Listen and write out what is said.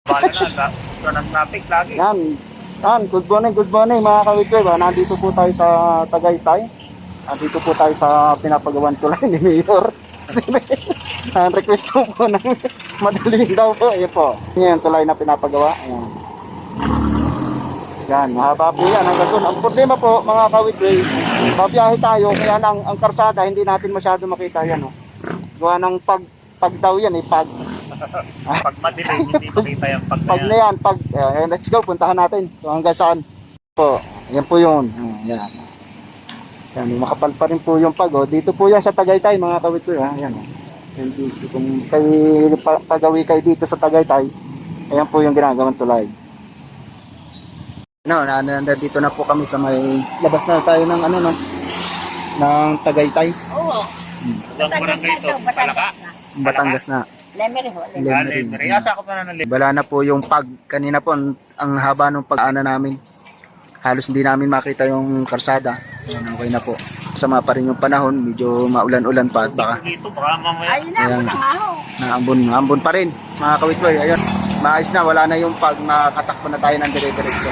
Bala na, ito ng traffic lagi. Yan, good morning mga kawitwe. Nandito po tayo sa Tagaytay. Nandito po tayo sa pinapagawan tulay ni Mayor. Ang request po ng madaling daw po. Ayan po. Yan, tulay na pinapagawa. Ayan. Yan, mahaba po yan hanggang doon. Ang problema po mga kawitwe, babiyahe tayo, kaya ang karsada hindi natin masyado makita yan. Oh. Gawa ng pag daw yan pag. Pag madilim, hindi makita yung pag na Pag na yan, let's go, puntahan natin. So hanggang saan po, yan po yun. Yan. Yan, makapal pa rin po yung pag. Oh. Dito po yan sa Tagaytay mga kawitwe. Yan. Yan, kung kayo pagawi kayo dito sa Tagaytay, ayan po yung ginagawang tulay. Nandito na po kami sa may labas na tayo ng ng Tagaytay. Oo. Ang barangay ito, Palaka. Batangas na. Lemery ho. Lemery. Asa ko pa na ng Wala na po yung pag. Kanina po ang haba ng pag-ana namin. Halos hindi namin makita yung karsada. Okay na po. Kasama pa rin yung panahon. Medyo maulan-ulan pa at baka dito, baka mamaya. Ayun na, ako na nga ho. naambon pa rin mga kawitboy. Ayun, maayos na. Wala na yung pag, nakatakbo na tayo ng dire-diretso.